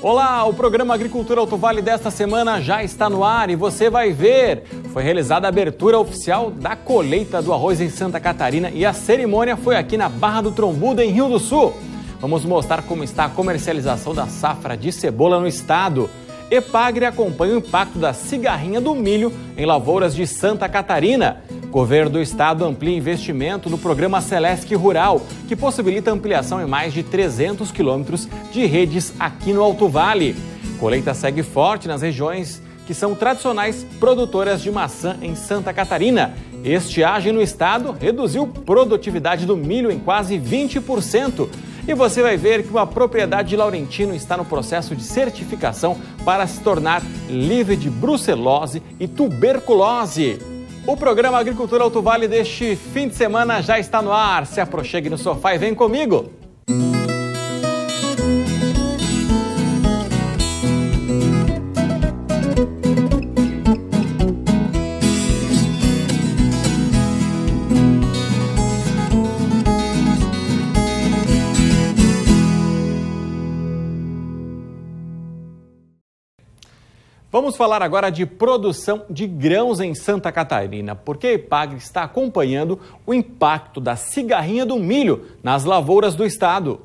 Olá, o programa Agricultura Alto Vale desta semana já está no ar e você vai ver. Foi realizada a abertura oficial da colheita do arroz em Santa Catarina e a cerimônia foi aqui na Barra do Trombudo, em Rio do Sul. Vamos mostrar como está a comercialização da safra de cebola no estado. EPAGRE acompanha o impacto da cigarrinha do milho em lavouras de Santa Catarina. Governo do estado amplia investimento no programa Celesc Rural, que possibilita ampliação em mais de 300 quilômetros de redes aqui no Alto Vale. Colheita segue forte nas regiões que são tradicionais produtoras de maçã em Santa Catarina. Estiagem no estado reduziu produtividade do milho em quase 20%. E você vai ver que uma propriedade de Laurentino está no processo de certificação para se tornar livre de brucelose e tuberculose. O programa Agricultura Alto Vale deste fim de semana já está no ar. Se aproxime no sofá e vem comigo. Vamos falar agora de produção de grãos em Santa Catarina, porque a EPAGRE está acompanhando o impacto da cigarrinha do milho nas lavouras do estado.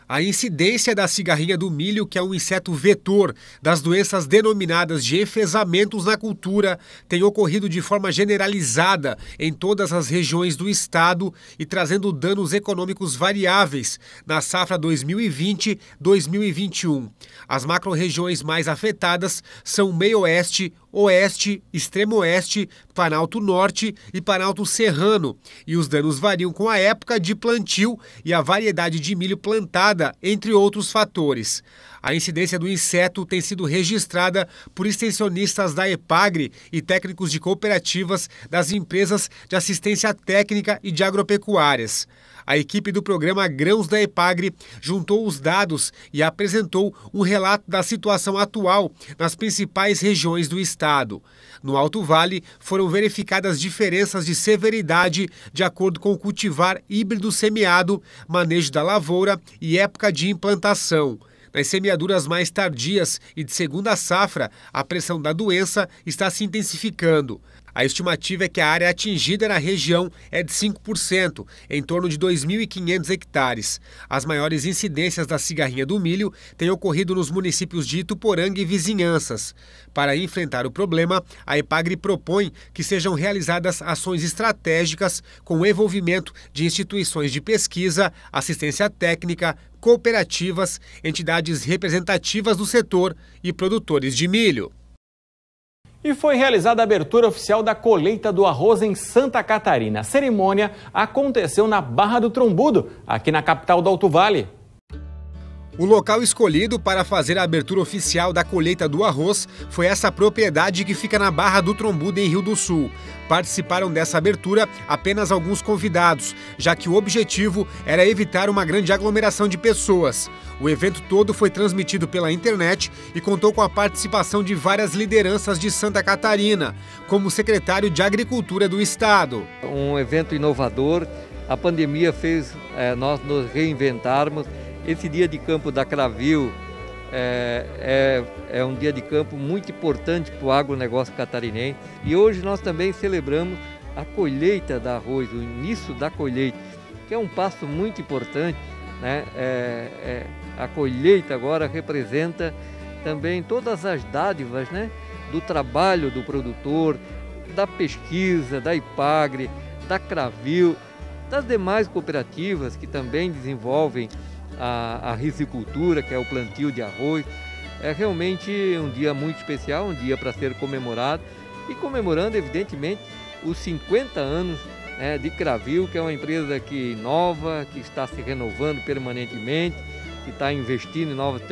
A incidência da cigarrinha do milho, que é um inseto vetor das doenças denominadas de enfezamentos na cultura, tem ocorrido de forma generalizada em todas as regiões do estado e trazendo danos econômicos variáveis na safra 2020-2021. As macro-regiões mais afetadas são Meio-Oeste, Oeste, Extremo-Oeste, Planalto Norte e Planalto Serrano, e os danos variam com a época de plantio e a variedade de milho plantada, entre outros fatores. A incidência do inseto tem sido registrada por extensionistas da EPAGRE e técnicos de cooperativas das empresas de assistência técnica e de agropecuárias. A equipe do programa Grãos da EPAGRE juntou os dados e apresentou um relato da situação atual nas principais regiões do estado. No Alto Vale, foram verificadas diferenças de severidade de acordo com o cultivar híbrido semeado, manejo da lavoura e época de implantação. Nas semeaduras mais tardias e de segunda safra, a pressão da doença está se intensificando. A estimativa é que a área atingida na região é de 5%, em torno de 2.500 hectares. As maiores incidências da cigarrinha do milho têm ocorrido nos municípios de Ituporanga e vizinhanças. Para enfrentar o problema, a EPAGRE propõe que sejam realizadas ações estratégicas com o envolvimento de instituições de pesquisa, assistência técnica, cooperativas, entidades representativas do setor e produtores de milho. E foi realizada a abertura oficial da colheita do arroz em Santa Catarina. A cerimônia aconteceu na Barra do Trombudo, aqui na capital do Alto Vale. O local escolhido para fazer a abertura oficial da colheita do arroz foi essa propriedade que fica na Barra do Trombudo, em Rio do Sul. Participaram dessa abertura apenas alguns convidados, já que o objetivo era evitar uma grande aglomeração de pessoas. O evento todo foi transmitido pela internet e contou com a participação de várias lideranças de Santa Catarina, como o secretário de Agricultura do estado. Um evento inovador, a pandemia fez nós nos reinventarmos. Esse dia de campo da Cravil é um dia de campo muito importante para o agronegócio catarinense. E hoje nós também celebramos a colheita da arroz, o início da colheita, que é um passo muito importante, né? A colheita agora representa também todas as dádivas, né, do trabalho do produtor, da pesquisa, da EPAGRE, da Cravil, das demais cooperativas que também desenvolvem a risicultura, que é o plantio de arroz. É realmente um dia muito especial, um dia para ser comemorado, e comemorando evidentemente os 50 anos, né, de Cravil, que é uma empresa que inova, que está se renovando permanentemente, que está investindo em novas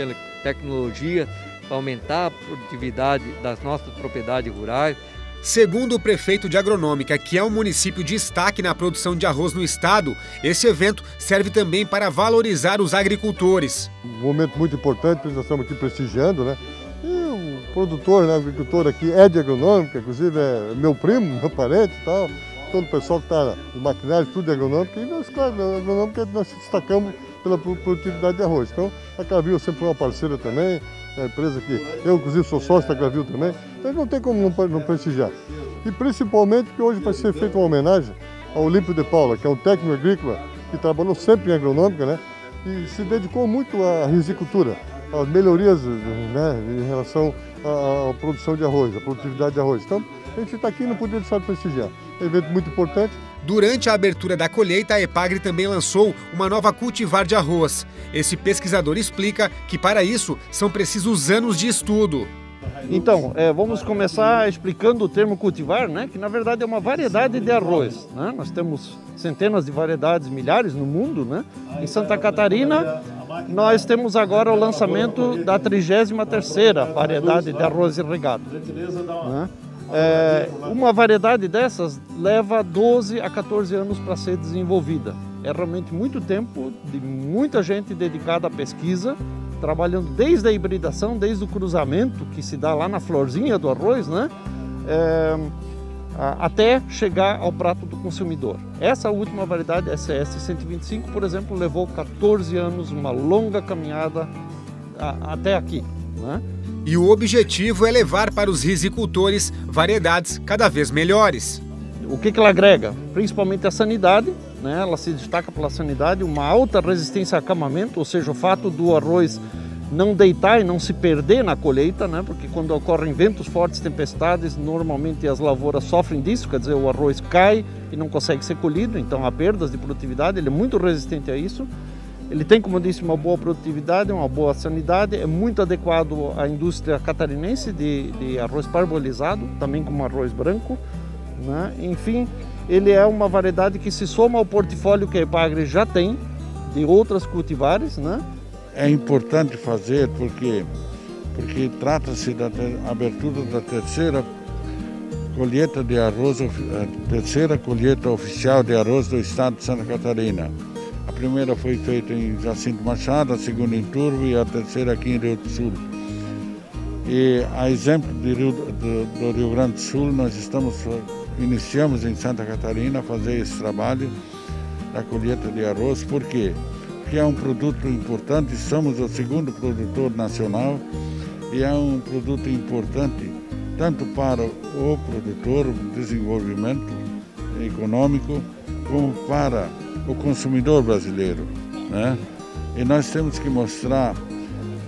tecnologias para aumentar a produtividade das nossas propriedades rurais. Segundo o prefeito de Agronômica, que é um município de destaque na produção de arroz no estado, esse evento serve também para valorizar os agricultores. Um momento muito importante, nós estamos aqui prestigiando, né? E o produtor, né, agricultor aqui é de Agronômica, inclusive é meu primo, meu parente e tal. Todo o pessoal que está no maquinário, tudo de Agronômica. E nós, claro, na Agronômica nós destacamos pela produtividade de arroz. Então, a Cargill sempre foi uma parceira também, é uma empresa que eu, inclusive, sou sócio da Cargill também, então não tem como não prestigiar. E principalmente que hoje vai ser feita uma homenagem ao Olímpio de Paula, que é um técnico agrícola que trabalhou sempre em agronômica, né? E se dedicou muito à risicultura, às melhorias, né, em relação à produção de arroz, à produtividade de arroz. Então, a gente está aqui e não podia deixar de prestigiar. É um evento muito importante. Durante a abertura da colheita, a EPAGRE também lançou uma nova cultivar de arroz. Esse pesquisador explica que, para isso, são precisos anos de estudo. Então, vamos começar explicando o termo cultivar, né? Que na verdade é uma variedade de arroz, né? Nós temos centenas de variedades, milhares no mundo, né? Em Santa Catarina, nós temos agora o lançamento da 33ª variedade de arroz irrigado, né? Uma variedade dessas leva 12 a 14 anos para ser desenvolvida. É realmente muito tempo de muita gente dedicada à pesquisa, trabalhando desde a hibridação, desde o cruzamento que se dá lá na florzinha do arroz, né? Até chegar ao prato do consumidor. Essa última variedade, SES 125, por exemplo, levou 14 anos, uma longa caminhada até aqui, né? E o objetivo é levar para os risicultores variedades cada vez melhores. O que ela agrega? Principalmente a sanidade, né? Ela se destaca pela sanidade, uma alta resistência a acamamento, ou seja, o fato do arroz não deitar e não se perder na colheita, né? Porque quando ocorrem ventos fortes, tempestades, normalmente as lavouras sofrem disso, quer dizer, o arroz cai e não consegue ser colhido, então há perdas de produtividade, ele é muito resistente a isso. Ele tem, como eu disse, uma boa produtividade, uma boa sanidade, é muito adequado à indústria catarinense de arroz parbolizado, também como arroz branco, né? Enfim, ele é uma variedade que se soma ao portfólio que a EPAGRE já tem de outras cultivares, né? É importante fazer porque trata-se da abertura da terceira colheita de arroz, a terceira colheita oficial de arroz do estado de Santa Catarina. A primeira foi feita em Jacinto Machado, a segunda em Turvo e a terceira aqui em Rio do Sul. E a exemplo do Rio Grande do Sul, nós iniciamos em Santa Catarina a fazer esse trabalho da colheita de arroz. Por quê? Porque é um produto importante, somos o segundo produtor nacional e é um produto importante tanto para o produtor, o desenvolvimento econômico, como para o consumidor brasileiro, né? E nós temos que mostrar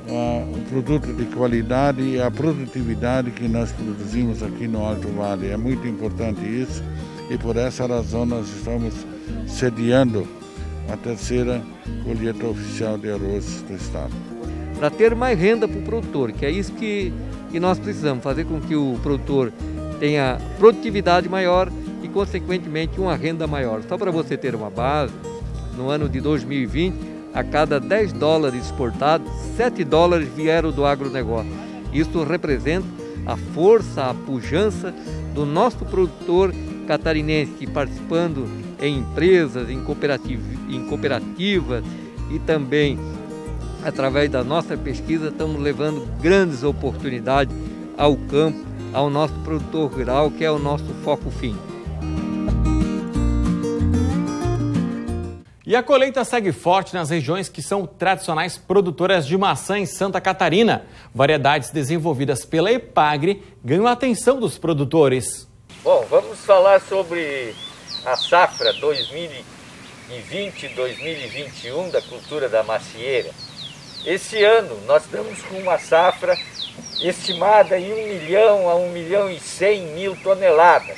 um produto de qualidade e a produtividade que nós produzimos aqui no Alto Vale. É muito importante isso e por essa razão nós estamos sediando a terceira colheita oficial de arroz do estado. Para ter mais renda para o produtor, que é isso que nós precisamos, fazer com que o produtor tenha produtividade maior e, consequentemente, uma renda maior. Só para você ter uma base, no ano de 2020, a cada 10 dólares exportados, 7 dólares vieram do agronegócio. Isso representa a força, a pujança do nosso produtor catarinense, que participando em empresas, em cooperativas e também através da nossa pesquisa, estamos levando grandes oportunidades ao campo, ao nosso produtor rural, que é o nosso foco fim. E a colheita segue forte nas regiões que são tradicionais produtoras de maçã em Santa Catarina. Variedades desenvolvidas pela EPAGRE ganham a atenção dos produtores. Bom, vamos falar sobre a safra 2020-2021 da cultura da macieira. Esse ano nós estamos com uma safra estimada em 1 milhão a 1 milhão e 100 mil toneladas.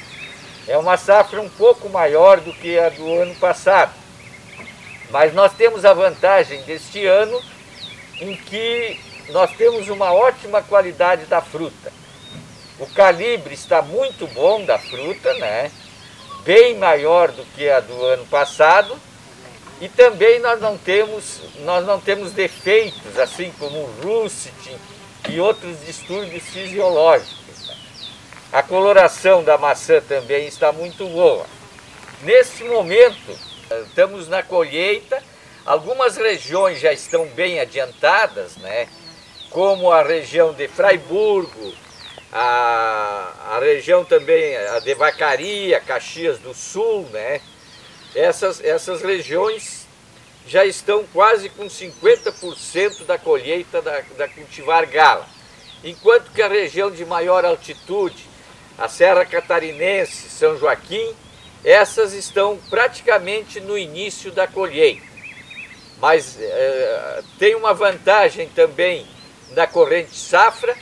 É uma safra um pouco maior do que a do ano passado. Mas nós temos a vantagem deste ano em que nós temos uma ótima qualidade da fruta. O calibre está muito bom da fruta, né? Bem maior do que a do ano passado. E também nós não temos defeitos, assim como o russet e outros distúrbios fisiológicos. A coloração da maçã também está muito boa. Neste momento, estamos na colheita, algumas regiões já estão bem adiantadas, né? Como a região de Fraiburgo, a região também a de Vacaria, Caxias do Sul, né? Essas regiões já estão quase com 50% da colheita da cultivar Gala, enquanto que a região de maior altitude, a Serra Catarinense, São Joaquim, essas estão praticamente no início da colheita. Mas tem uma vantagem também na corrente safra,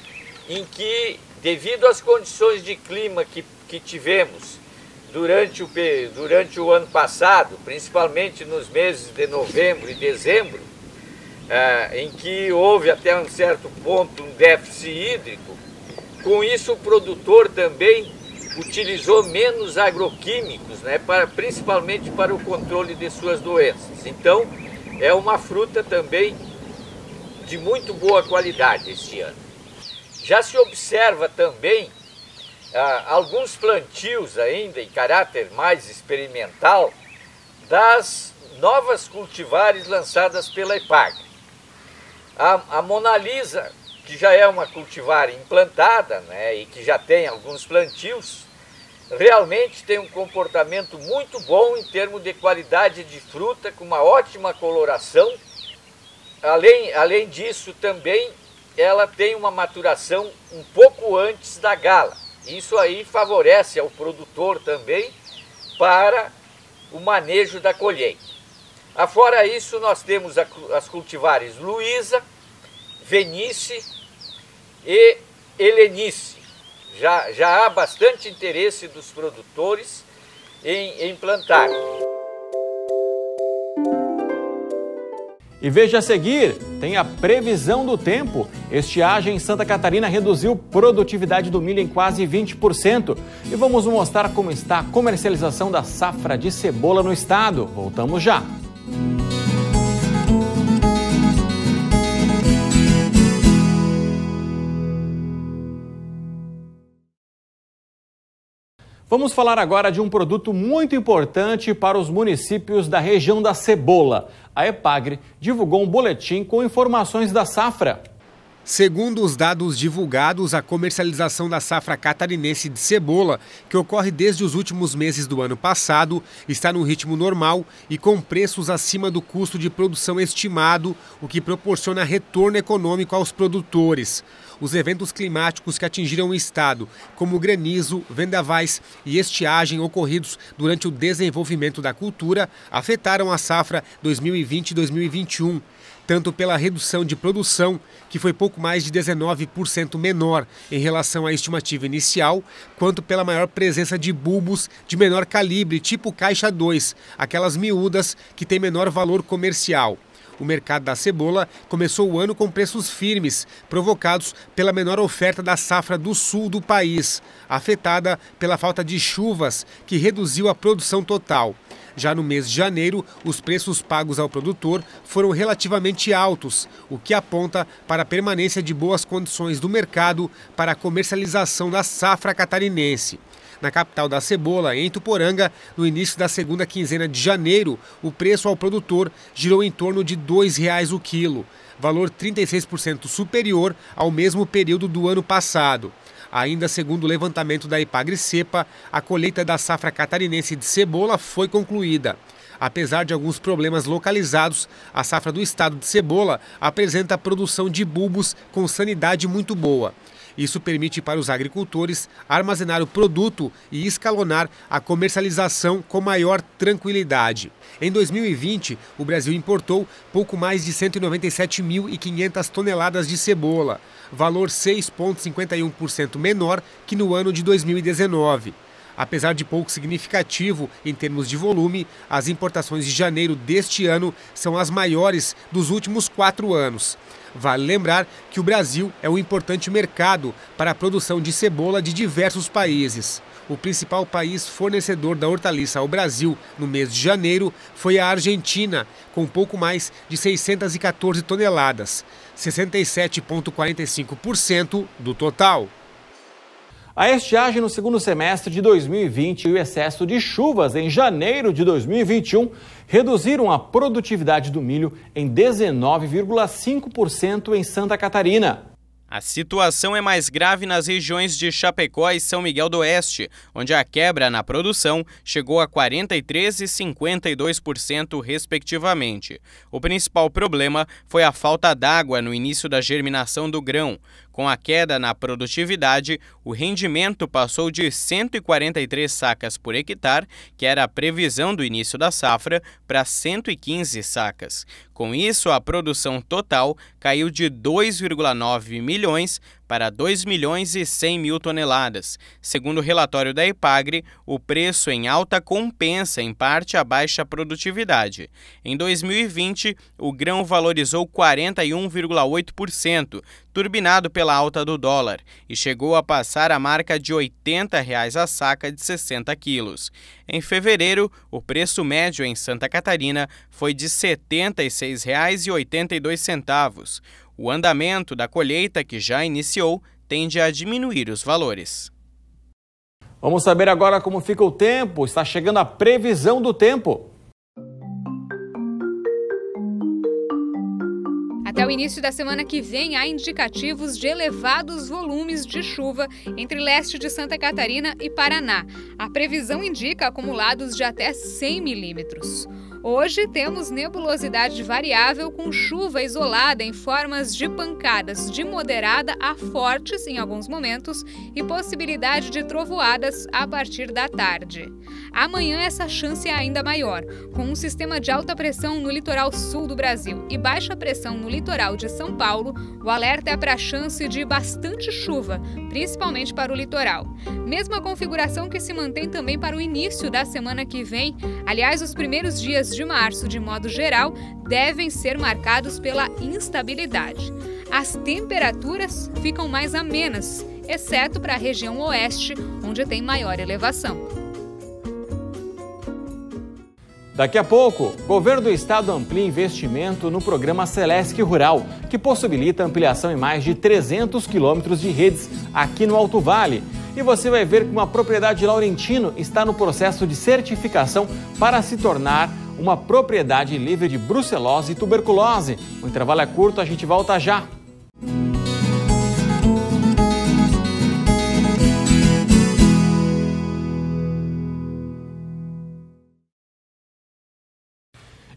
em que, devido às condições de clima que tivemos durante o ano passado, principalmente nos meses de novembro e dezembro, em que houve até um certo ponto um déficit hídrico, com isso o produtor também utilizou menos agroquímicos, né, principalmente para o controle de suas doenças. Então, é uma fruta também de muito boa qualidade este ano. Já se observa também alguns plantios ainda em caráter mais experimental das novas cultivares lançadas pela Epagre. A Mona Lisa, que já é uma cultivar implantada, né, e que já tem alguns plantios, realmente tem um comportamento muito bom em termos de qualidade de fruta, com uma ótima coloração. Além disso, também ela tem uma maturação um pouco antes da Gala. Isso aí favorece ao produtor também para o manejo da colheita. Afora isso, nós temos as cultivares Luísa, Venice e Helenice. Já há bastante interesse dos produtores em plantar. E veja a seguir, tem a previsão do tempo. Estiagem em Santa Catarina reduziu produtividade do milho em quase 20%. E vamos mostrar como está a comercialização da safra de cebola no estado. Voltamos já. Vamos falar agora de um produto muito importante para os municípios da região da cebola. A Epagre divulgou um boletim com informações da safra. Segundo os dados divulgados, a comercialização da safra catarinense de cebola, que ocorre desde os últimos meses do ano passado, está num ritmo normal e com preços acima do custo de produção estimado, o que proporciona retorno econômico aos produtores. Os eventos climáticos que atingiram o estado, como granizo, vendavais e estiagem ocorridos durante o desenvolvimento da cultura, afetaram a safra 2020 e 2021. Tanto pela redução de produção, que foi pouco mais de 19% menor em relação à estimativa inicial, quanto pela maior presença de bulbos de menor calibre, tipo caixa 2, aquelas miúdas que têm menor valor comercial. O mercado da cebola começou o ano com preços firmes, provocados pela menor oferta da safra do sul do país, afetada pela falta de chuvas, que reduziu a produção total. Já no mês de janeiro, os preços pagos ao produtor foram relativamente altos, o que aponta para a permanência de boas condições do mercado para a comercialização da safra catarinense. Na capital da cebola, em Tuporanga, no início da segunda quinzena de janeiro, o preço ao produtor girou em torno de R$ 2,00 o quilo, valor 36% superior ao mesmo período do ano passado. Ainda segundo o levantamento da Epagre-Cepa, a colheita da safra catarinense de cebola foi concluída. Apesar de alguns problemas localizados, a safra do estado de cebola apresenta produção de bulbos com sanidade muito boa. Isso permite para os agricultores armazenar o produto e escalonar a comercialização com maior tranquilidade. Em 2020, o Brasil importou pouco mais de 197.500 toneladas de cebola, valor 6,51% menor que no ano de 2019. Apesar de pouco significativo em termos de volume, as importações de janeiro deste ano são as maiores dos últimos 4 anos. Vale lembrar que o Brasil é um importante mercado para a produção de cebola de diversos países. O principal país fornecedor da hortaliça ao Brasil no mês de janeiro foi a Argentina, com pouco mais de 614 toneladas, 67,45% do total. A estiagem no segundo semestre de 2020 e o excesso de chuvas em janeiro de 2021 reduziram a produtividade do milho em 19,5% em Santa Catarina. A situação é mais grave nas regiões de Chapecó e São Miguel do Oeste, onde a quebra na produção chegou a 43% e 52%, respectivamente. O principal problema foi a falta d'água no início da germinação do grão. Com a queda na produtividade, o rendimento passou de 143 sacas por hectare, que era a previsão do início da safra, para 115 sacas. Com isso, a produção total caiu de 2,9 milhões para 2 milhões e 100 mil toneladas. Segundo o relatório da Epagre, o preço em alta compensa em parte a baixa produtividade. Em 2020, o grão valorizou 41,8%, turbinado pela alta do dólar, e chegou a passar a marca de R$ 80 a saca de 60 quilos. Em fevereiro, o preço médio em Santa Catarina foi de R$ 76,82. O andamento da colheita, que já iniciou, tende a diminuir os valores. Vamos saber agora como fica o tempo. Está chegando a previsão do tempo. Até o início da semana que vem, há indicativos de elevados volumes de chuva entre leste de Santa Catarina e Paraná. A previsão indica acumulados de até 100 milímetros. Hoje temos nebulosidade variável com chuva isolada em formas de pancadas de moderada a fortes em alguns momentos e possibilidade de trovoadas a partir da tarde. Amanhã essa chance é ainda maior, com um sistema de alta pressão no litoral sul do Brasil e baixa pressão no litoral de São Paulo. O alerta é para a chance de bastante chuva, principalmente para o litoral. Mesma configuração que se mantém também para o início da semana que vem. Aliás, os primeiros dias de março, de modo geral, devem ser marcados pela instabilidade. As temperaturas ficam mais amenas, exceto para a região oeste, onde tem maior elevação. Daqui a pouco, o governo do estado amplia investimento no programa Celesc Rural, que possibilita a ampliação em mais de 300 quilômetros de redes aqui no Alto Vale. E você vai ver que uma propriedade de Laurentino está no processo de certificação para se tornar uma propriedade livre de brucelose e tuberculose. O intervalo é curto, a gente volta já.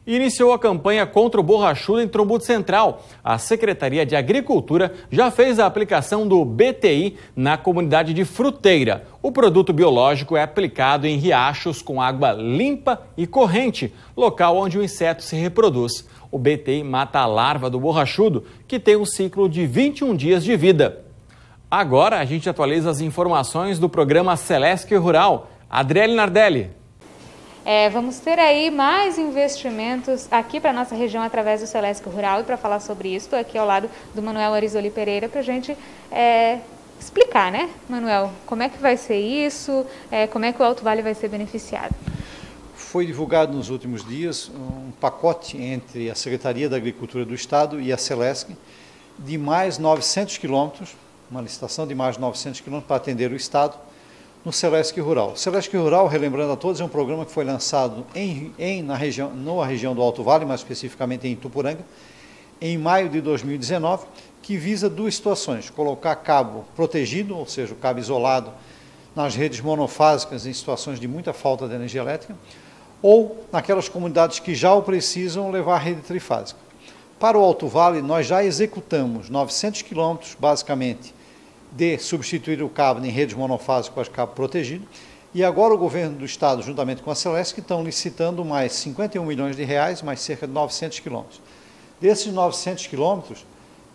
Iniciou a campanha contra o borrachudo em Trombudo Central. A Secretaria de Agricultura já fez a aplicação do BTI na comunidade de Fruteira. O produto biológico é aplicado em riachos com água limpa e corrente, local onde o inseto se reproduz. O BTI mata a larva do borrachudo, que tem um ciclo de 21 dias de vida. Agora a gente atualiza as informações do programa Celesc Rural. Adriele Nardelli. Vamos ter aí mais investimentos aqui para a nossa região através do Celesc Rural, e para falar sobre isso, estou aqui ao lado do Manuel Arizoli Pereira para a gente explicar, né, Manuel, como é que vai ser isso, como é que o Alto Vale vai ser beneficiado. Foi divulgado nos últimos dias um pacote entre a Secretaria da Agricultura do Estado e a Celesc de mais 900 quilômetros, uma licitação de mais 900 quilômetros para atender o Estado no Celesc Rural. O Celesc Rural, relembrando a todos, é um programa que foi lançado na região do Alto Vale, mais especificamente em Itupuranga, em maio de 2019, que visa duas situações: colocar cabo protegido, ou seja, o cabo isolado, nas redes monofásicas em situações de muita falta de energia elétrica, ou naquelas comunidades que já o precisam, levar a rede trifásica. Para o Alto Vale, nós já executamos 900 quilômetros, basicamente, de substituir o cabo em redes monofásicas com cabo protegido, e agora o governo do estado, juntamente com a Celesc, estão licitando mais 51 milhões de reais, mais cerca de 900 quilômetros. Desses 900 quilômetros,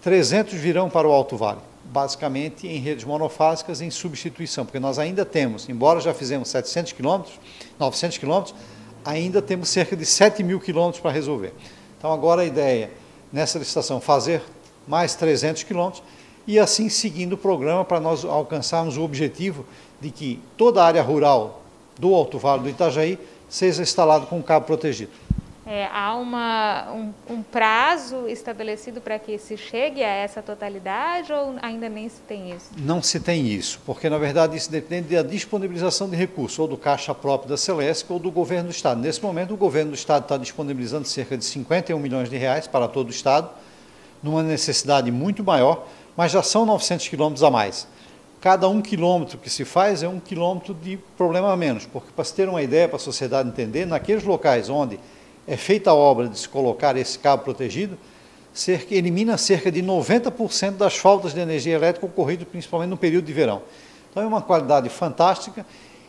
300 virão para o Alto Vale, basicamente em redes monofásicas em substituição, porque nós ainda temos, embora já fizemos 700 quilômetros, 900 quilômetros, ainda temos cerca de 7 mil quilômetros para resolver. Então agora a ideia, nessa licitação, fazer mais 300 quilômetros, e assim seguindo o programa para nós alcançarmos o objetivo de que toda a área rural do Alto Vale do Itajaí seja instalada com cabo protegido. Há um prazo estabelecido para que se chegue a essa totalidade, ou ainda nem se tem isso? Não se tem isso, porque na verdade isso depende da disponibilização de recursos, ou do caixa próprio da Celesc ou do governo do estado. Nesse momento o governo do estado está disponibilizando cerca de 51 milhões de reais para todo o estado, numa necessidade muito maior, mas já são 900 quilômetros a mais. Cada 1 quilômetro que se faz é 1 quilômetro de problema a menos, porque para se ter uma ideia, para a sociedade entender, naqueles locais onde é feita a obra de se colocar esse cabo protegido, elimina cerca de 90% das faltas de energia elétrica ocorridas principalmente no período de verão. Então é uma qualidade fantástica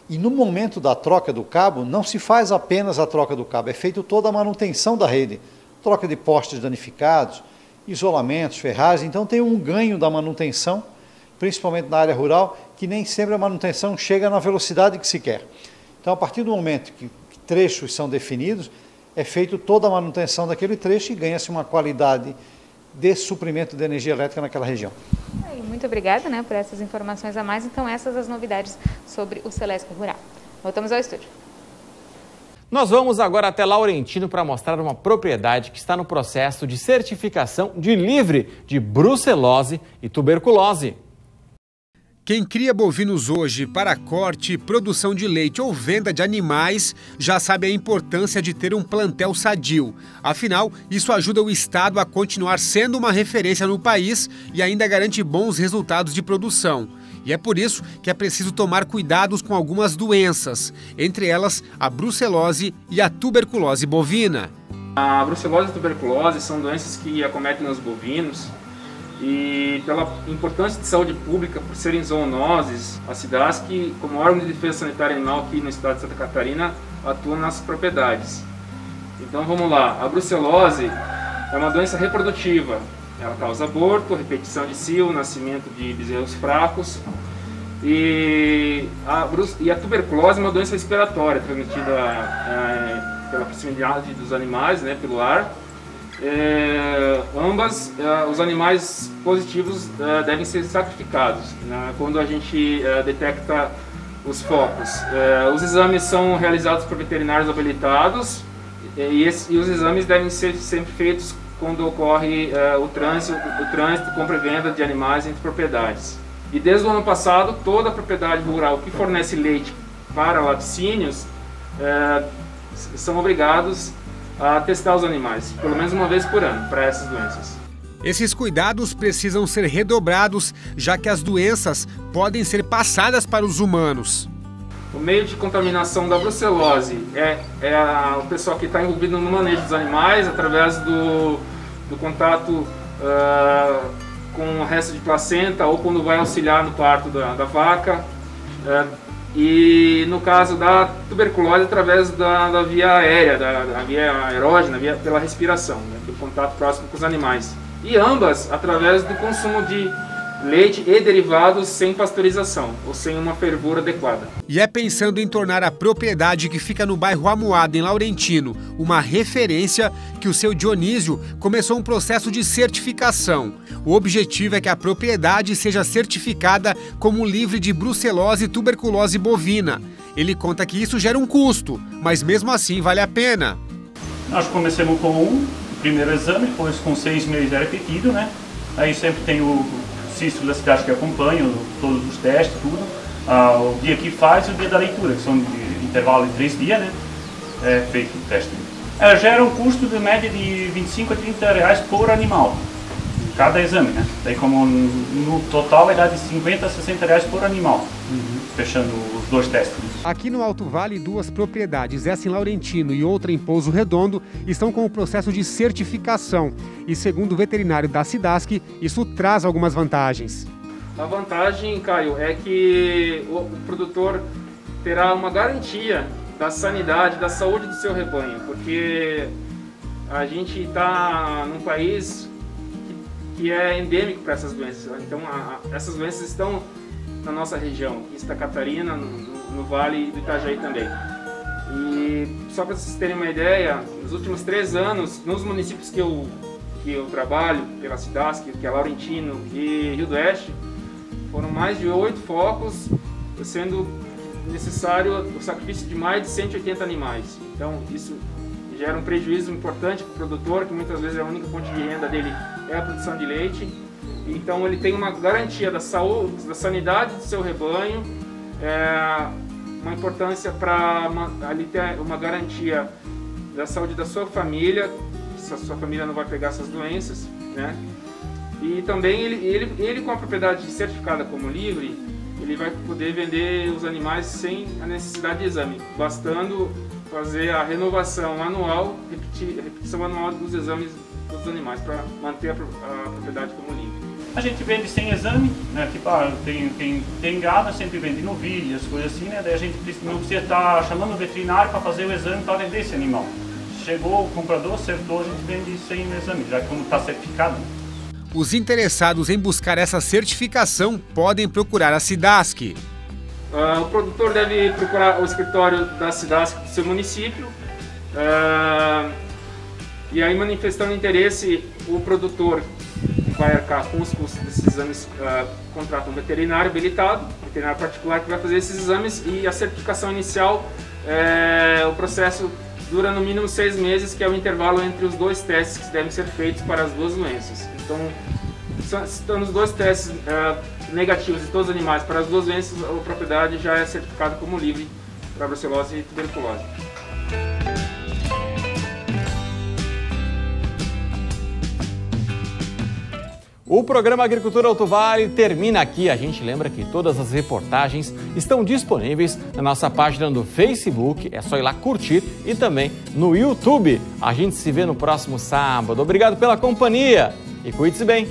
e no momento da troca do cabo não se faz apenas a troca do cabo, é feita toda a manutenção da rede, troca de postes danificados, isolamentos, ferragens, então tem um ganho da manutenção, principalmente na área rural, que nem sempre a manutenção chega na velocidade que se quer. Então, a partir do momento que trechos são definidos, é feita toda a manutenção daquele trecho e ganha-se uma qualidade de suprimento de energia elétrica naquela região. Muito obrigada, né, por essas informações a mais. Então, essas as novidades sobre o Celesc Rural. Voltamos ao estúdio. Nós vamos agora até Laurentino para mostrar uma propriedade que está no processo de certificação de livre de brucelose e tuberculose. Quem cria bovinos hoje para corte, produção de leite ou venda de animais já sabe a importância de ter um plantel sadio. Afinal, isso ajuda o Estado a continuar sendo uma referência no país e ainda garante bons resultados de produção. E é por isso que é preciso tomar cuidados com algumas doenças, entre elas a brucelose e a tuberculose bovina. A brucelose e a tuberculose são doenças que acometem os bovinos. E pela importância de saúde pública, por serem zoonoses, a SIDASC, como órgão de defesa sanitária animal aqui no estado de Santa Catarina, atua nas propriedades. Então vamos lá, a brucelose é uma doença reprodutiva, ela causa aborto, repetição de cio, nascimento de bezerros fracos, e a tuberculose é uma doença respiratória, transmitida pela proximidade dos animais, né, pelo ar. Ambas, os animais positivos devem ser sacrificados, né, quando a gente detecta os focos. Os exames são realizados por veterinários habilitados e os exames devem ser sempre feitos quando ocorre o trânsito, compra e venda de animais entre propriedades. E desde o ano passado, toda propriedade rural que fornece leite para laticínios são obrigados a testar os animais, pelo menos uma vez por ano, para essas doenças. Esses cuidados precisam ser redobrados, já que as doenças podem ser passadas para os humanos. O meio de contaminação da brucelose é o pessoal que está envolvido no manejo dos animais, através do contato com o resto de placenta ou quando vai auxiliar no parto da vaca. E no caso da tuberculose, através da via aérea, da via aerógena, pela respiração, né, pelo contato próximo com os animais. E ambas através do consumo de leite e derivados sem pasteurização, ou sem uma fervura adequada. E é pensando em tornar a propriedade que fica no bairro Amuada, em Laurentino, uma referência que o seu Dionísio começou um processo de certificação. O objetivo é que a propriedade seja certificada como livre de brucelose e tuberculose bovina. Ele conta que isso gera um custo, mas mesmo assim vale a pena. Nós começamos com o primeiro exame, depois com 6 meses era repetido, né? Aí sempre tem o CISTO da cidade que acompanha todos os testes, tudo. O dia que faz e o dia da leitura, que são de intervalo de 3 dias, né? É feito o teste. Gera um custo de média de 25 a 30 reais por animal, cada exame, né? Daí como no total vai dar de 50 a 60 reais por animal, fechando os 2 testes. Aqui no Alto Vale, 2 propriedades, essa em Laurentino e outra em Pouso Redondo, estão com o processo de certificação. E segundo o veterinário da SIDASC, isso traz algumas vantagens. A vantagem, Caio, é que o produtor terá uma garantia da sanidade, da saúde do seu rebanho, porque a gente está num país que é endêmico para essas doenças. Então, essas doenças estão na nossa região, em Santa Catarina, no Vale do Itajaí também. E só para vocês terem uma ideia, nos últimos 3 anos, nos municípios que eu trabalho, pela SIDASC, que é Laurentino e Rio do Oeste, foram mais de 8 focos, sendo necessário o sacrifício de mais de 180 animais. Então, isso gera um prejuízo importante para o produtor, que muitas vezes a única fonte de renda dele é a produção de leite. Então, ele tem uma garantia da saúde, da sanidade do seu rebanho, uma importância para ali ter uma garantia da saúde da sua família, se a sua família não vai pegar essas doenças, né? E também ele com a propriedade certificada como livre, ele vai poder vender os animais sem a necessidade de exame, bastando fazer a renovação anual, repetição anual dos exames dos animais para manter a propriedade como livre. A gente vende sem exame, né? Tipo, quem tem gado sempre vende novilhas, coisas assim, né? Daí a gente não precisa estar chamando o veterinário para fazer o exame para vender esse animal. Chegou o comprador, acertou, a gente vende sem exame, já que como está certificado. Os interessados em buscar essa certificação podem procurar a SIDASC. O produtor deve procurar o escritório da SIDASC do seu município. E aí, manifestando interesse, o produtor vai arcar com os custos desses exames, contrata um veterinário habilitado, veterinário particular que vai fazer esses exames, e a certificação inicial, o processo dura no mínimo 6 meses, que é o intervalo entre os 2 testes que devem ser feitos para as 2 doenças. Então, estando os 2 testes negativos de todos os animais para as 2 doenças, a propriedade já é certificada como livre para brucelose e tuberculose. O programa Agricultura Alto Vale termina aqui. A gente lembra que todas as reportagens estão disponíveis na nossa página do Facebook. É só ir lá curtir, e também no YouTube. A gente se vê no próximo sábado. Obrigado pela companhia e cuide-se bem.